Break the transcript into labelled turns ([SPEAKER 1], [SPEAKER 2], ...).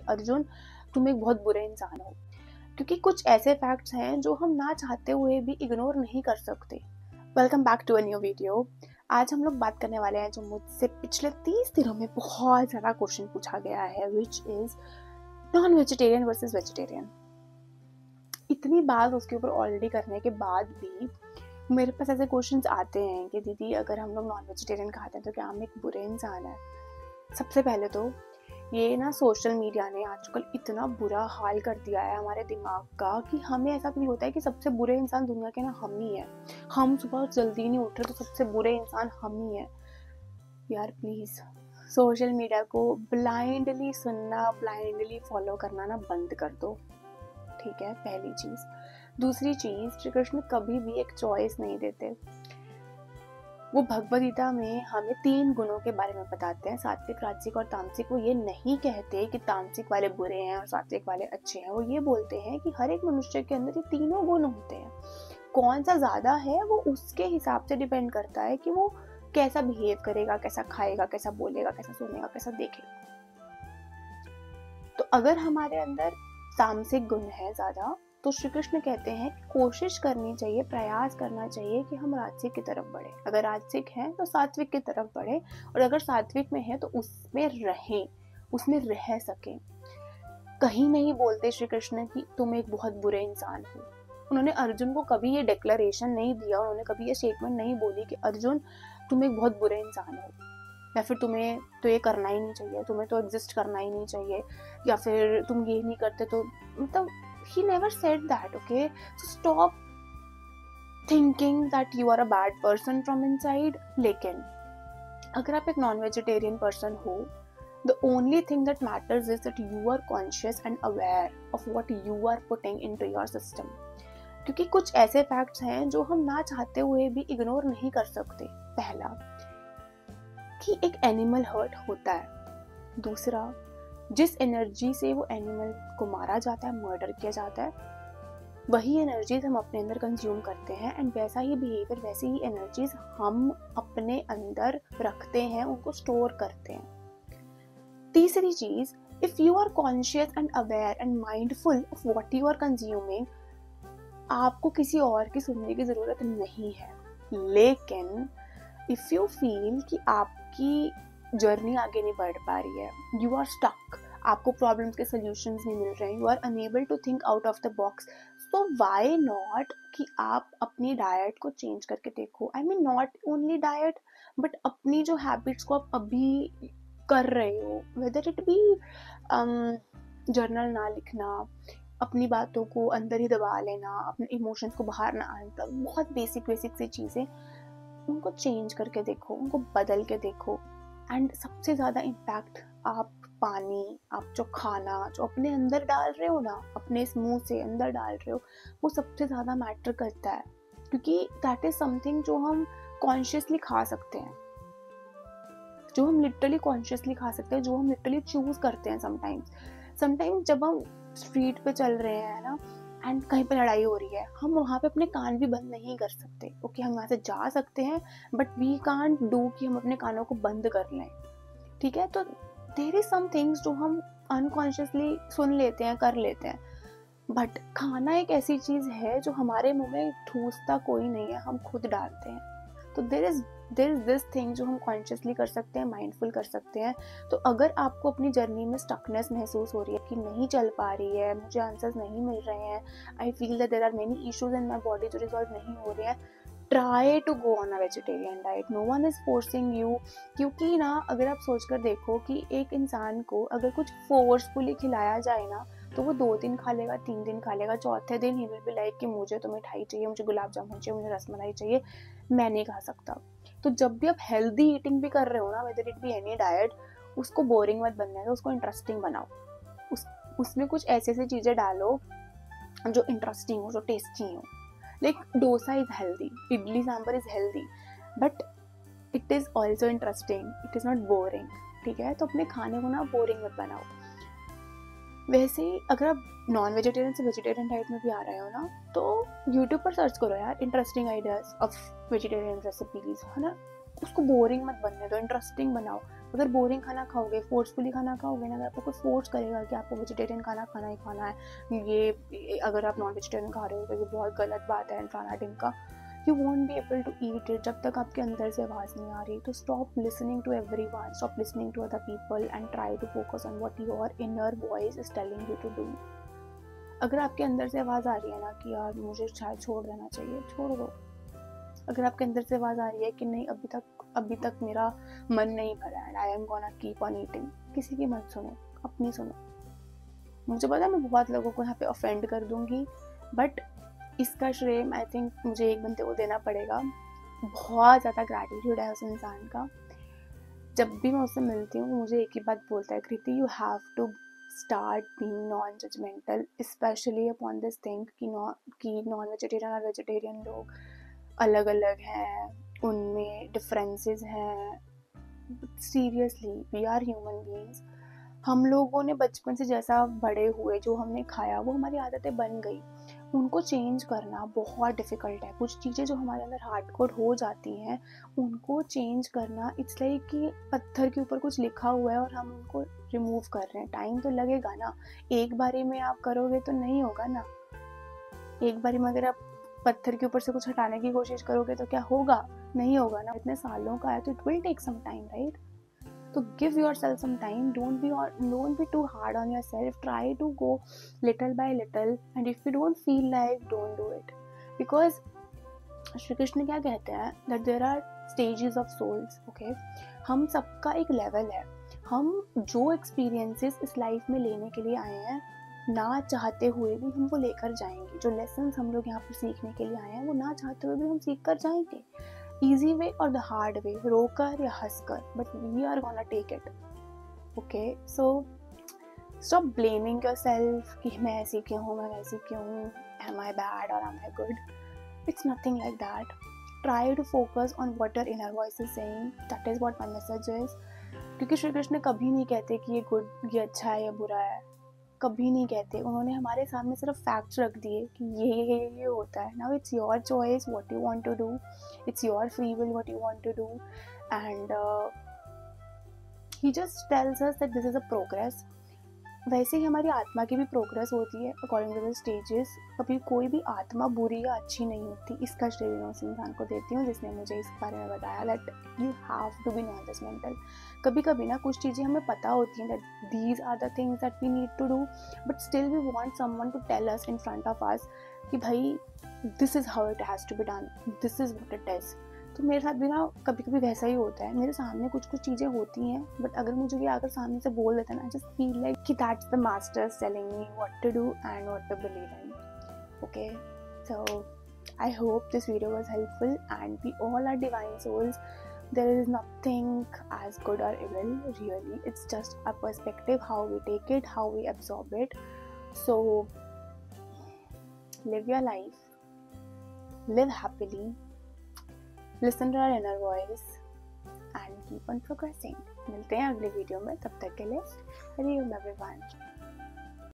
[SPEAKER 1] अर्जुन तुम एक बहुत बुरे इंसान हो, क्योंकि कुछ ऐसे फैक्ट्स हैं जो हम ना चाहते हुए भी इग्नोर नहीं कर सकते। Welcome back to a new video. आज हम लोग बात करने वाले हैं जो मुझसे पिछले 30 दिनों में बहुत ज़्यादा क्वेश्चन पूछा गया है, which is non vegetarian versus vegetarian. इतनी बात उसके ऊपर ऑलरेडी करने के बाद भी मेरे पास ऐसे क्वेश्चंस आते हैं कि दीदी अगर हम लोग नॉन वेजिटेरियन खाते हैं तो क्या हम एक बुरे इंसान हैं? सबसे पहले तो ये ना सोशल मीडिया ने आजकल इतना बुरा हाल कर दिया है हमारे दिमाग का कि हमें ऐसा फील होता है कि सबसे बुरे इंसान दुनिया के ना हम ही हैं। हम सुबह जल्दी नहीं उठ रहे तो सबसे बुरे इंसान हम ही हैं। यार प्लीज़ सोशल मीडिया को ब्लाइंडली सुनना, ब्लाइंडली फॉलो करना ना बंद कर दो, ठीक है? पहली चीज़। दूसरी चीज़, श्री कृष्ण कभी भी एक चॉइस नहीं देते। वो भगवद गीता में हमें 3 गुणों के बारे में बताते हैं, सात्विक, राजसिक और तामसिक। वो ये नहीं कहते कि तामसिक वाले बुरे हैं और सात्विक वाले अच्छे हैं। वो ये बोलते हैं कि हर एक मनुष्य के अंदर ये तीनों गुण होते हैं। कौन सा ज़्यादा है वो उसके हिसाब से डिपेंड करता है कि वो कैसा बिहेव करेगा, कैसा खाएगा, कैसा बोलेगा, कैसा सुनेगा, कैसा देखेगा। तो अगर हमारे अंदर तामसिक गुण है ज़्यादा तो श्री कृष्ण कहते हैं कि कोशिश करनी चाहिए, प्रयास करना चाहिए कि हम राजसिक की तरफ बढ़े। अगर राजसिक है तो सात्विक की तरफ बढ़े, और अगर सात्विक में है तो उसमें रहें, उसमें रह सकें। कहीं नहीं बोलते श्री कृष्ण कि तुम एक बहुत बुरे इंसान हो। उन्होंने अर्जुन को कभी ये डिक्लेरेशन नहीं दिया, उन्होंने कभी ये स्टेटमेंट नहीं बोली कि अर्जुन तुम एक बहुत बुरे इंसान हो, या फिर तुम्हें तो ये करना ही नहीं चाहिए, तुम्हें तो एग्जिस्ट करना ही नहीं चाहिए, या फिर तुम ये नहीं करते तो मतलब he never said that, okay? So stop thinking that you are a bad person from inside. लेकिन अगर आप एक नॉन वेजिटेरियन पर्सन हो, the only thing that matters is that you are conscious and aware of what you are putting into your system. क्योंकि कुछ ऐसे facts हैं जो हम ना चाहते हुए भी इग्नोर नहीं कर सकते। पहला कि एक एनिमल हर्ट होता है। दूसरा, जिस एनर्जी से वो एनिमल को मारा जाता है, मर्डर किया जाता है, वही एनर्जीज हम अपने अंदर कंज्यूम करते हैं, एंड वैसा ही बिहेवियर, वैसी ही एनर्जीज हम अपने अंदर रखते हैं, उनको स्टोर करते हैं। तीसरी चीज, if you are conscious and aware and mindful of what you are consuming, आपको किसी और की सुनने की जरूरत नहीं है। लेकिन इफ यू फील कि आपकी जर्नी आगे नहीं बढ़ पा रही है, यू आर स्टक, आपको प्रॉब्लम्स के सोल्यूशंस नहीं मिल रहे हैं, you are unable to think out of the box, so why not कि आप अपनी डाइट को चेंज करके देखो। I mean not only diet, but अपनी जो हैबिट्स को आप अभी कर रहे हो, वेदर इट बी जर्नल ना लिखना, अपनी बातों को अंदर ही दबा लेना, अपने इमोशंस को बाहर ना आने तक, बहुत बेसिक सी चीज़ें, उनको चेंज करके देखो, उनको बदल के देखो। एंड सबसे ज़्यादा इम्पैक्ट आप पानी, आप जो खाना जो अपने अंदर डाल रहे हो ना, अपने इस मुंह से अंदर डाल रहे हो, वो सबसे ज़्यादा मैटर करता है, क्योंकि दैट इज़ समथिंग जो हम कॉन्शियसली खा सकते हैं, जो हम लिटरली कॉन्शियसली खा सकते हैं, जो हम लिटरली चूज करते हैं। समटाइम्स जब हम स्ट्रीट पे चल रहे हैं ना, एंड कहीं पे लड़ाई हो रही है, हम वहाँ पे अपने कान भी बंद नहीं कर सकते। ओके, हम वहाँ से जा सकते हैं, बट वी कांट डू कि हम अपने कानों को बंद कर लें, ठीक है? तो देयर इज सम थिंग्स जो हम अनकॉन्शियसली सुन लेते हैं, कर लेते हैं, बट खाना एक ऐसी चीज़ है जो हमारे मुंह में ठूसता कोई नहीं है, हम खुद डालते हैं। तो देयर इज दिस थिंग जो हम कॉन्शियसली कर सकते हैं, माइंडफुल कर सकते हैं। तो अगर आपको अपनी जर्नी में स्टकनेस महसूस हो रही है कि नहीं चल पा रही है, मुझे आंसर्स नहीं मिल रहे हैं, I feel that there are many issues in my body जो रिजॉल्व नहीं हो रहे हैं, try to go on a vegetarian diet. No one is forcing you. क्योंकि ना अगर आप सोच कर देखो कि एक इंसान को अगर कुछ फोर्सफुली खिलाया जाए ना, तो वो 2 दिन खा लेगा, 3 दिन खा लेगा, चौथे दिन ही विल बी लाइक कि मुझे तो मिठाई चाहिए, मुझे गुलाब जामुन चाहिए, मुझे रसमलाई चाहिए, मैं नहीं खा सकता। तो जब भी आप हेल्दी ईटिंग भी कर रहे हो ना, whether it be any diet, उसको बोरिंग मत बनने दो, उसको इंटरेस्टिंग बनाओ। उसमें कुछ ऐसे चीज़ें डालो जो इंटरेस्टिंग हो, जो टेस्टी हो। Like dosa is healthy, idli sambar is healthy, but it is also interesting, it is not boring, ठीक है? तो अपने खाने को ना बोरिंग मत बनाओ। वैसे ही अगर आप नॉन वेजिटेरियन से वेजिटेरियन डाइट में भी आ रहे हो ना, तो यूट्यूब पर सर्च करो यार, interesting ideas of vegetarian recipes, है ना? उसको बोरिंग मत बनने दो, इंटरेस्टिंग बनाओ। अगर बोरिंग खाना खाओगे, फोर्सफुली खाना खाओगे ना, अगर आपको कोई फोर्स करेगा कि आपको वेजिटेरियन खाना खाना ही खाना है, ये अगर आप नॉन वेजिटेरियन खा रहे हो तो ये बहुत गलत बात है, फलाना ढिमका, you won't be able to eat it जब तक आपके अंदर से आवाज़ नहीं आ रही. तो stop listening to everyone, stop listening to other people and try to focus on what your inner voice is telling you to do. अगर आपके अंदर से आवाज़ आ रही है ना कि यार मुझे शायद छोड़ देना चाहिए, छोड़ दो. अगर आपके अंदर से आवाज़ आ रही है कि नहीं अभी तक मेरा मन नहीं भरा है, I am gonna keep on eating, किसी की मत सुनो, अपनी सुनो. मुझे पता है मैं बहुत लोगों को यहाँ पे ऑफेंड कर दूंगी, बट इसका श्रेय आई थिंक मुझे एक बंदे को देना पड़ेगा. बहुत ज़्यादा ग्रैटिट्यूड है उस इंसान का. जब भी मैं उससे मिलती हूँ मुझे एक ही बात बोलता है, Kriti you have to start being non judgemental, specially upon this thing कि नॉन वेजिटेरियन और वेजिटेरियन लोग अलग अलग हैं, उनमें डिफरेंसेस हैं. Seriously we are human beings. हम लोगों ने बचपन से जैसा बड़े हुए, जो हमने खाया वो हमारी आदतें बन गई. उनको चेंज करना बहुत डिफ़िकल्ट है. कुछ चीज़ें जो हमारे अंदर हार्ड कोड हो जाती हैं उनको चेंज करना इट्स लाइक कि पत्थर के ऊपर कुछ लिखा हुआ है और हम उनको रिमूव कर रहे हैं. टाइम तो लगेगा ना. एक बारी में आप करोगे तो नहीं होगा ना. एक बारी में अगर आप पत्थर के ऊपर से कुछ हटाने की कोशिश करोगे तो क्या होगा? नहीं होगा ना. इतने सालों का है तो it will take some time, right? So give yourself some time. Don't be too hard on yourself. Try to go little by little, and if you don't feel like, don't do it. Because Shri Krishna क्या कहते हैं that there are stages of souls. Okay, हम सबका एक level है. हम जो experiences इस लाइफ में लेने के लिए आए हैं, ना चाहते हुए भी हम वो लेकर जाएंगे. जो लेसन्स हम लोग यहाँ पर सीखने के लिए आए हैं वो ना चाहते हुए भी हम सीख कर जाएंगे. Easy way or the hard way, रोकर या हंसकर, but we are gonna take it. Okay, so stop blaming yourself कि मैं ऐसी क्यों हूँ, मैं वैसी क्यों हूँ, am I bad or am I good? It's nothing like that. Try to focus on what your inner voice is saying. That is what my message is. क्योंकि श्री कृष्ण कभी नहीं कहते कि ये गुड, ये अच्छा है या बुरा है. कभी नहीं कहते. उन्होंने हमारे सामने सिर्फ फैक्ट्स रख दिए कि ये होता है. Now it's your choice what you want to do. It's your free will what you want to do. And he just tells us that this is a progress. वैसे ही हमारी आत्मा की भी प्रोग्रेस होती है अकॉर्डिंग टू द स्टेजेस. कभी कोई भी आत्मा बुरी या अच्छी नहीं होती. इसका श्रेय मैं उस इंसान को देती हूँ जिसने मुझे इस बारे में बताया that you have to be non judgmental. कभी कभी ना कुछ चीज़ें हमें पता होती हैं that these are the things that we need to do, but still we want someone to tell us in front of us कि भाई this is how it has to be done, this is what it is. तो मेरे साथ भी ना कभी कभी वैसा ही होता है. मेरे सामने कुछ चीज़ें होती हैं, बट अगर मुझे ये आकर सामने से बोल देता है ना, आई जस्ट फील लाइक कि that's the masters telling me what to do and what to believe in. Okay, so I hope this video was helpful, and we all are divine souls. There is nothing as good or evil, really. It's just a perspective, how we take it, how we absorb it. So live your life, live happily, listen to our inner voice and keep on progressing. मिलते हैं अगले video में. तब तक के लिए हरि ओम everyone.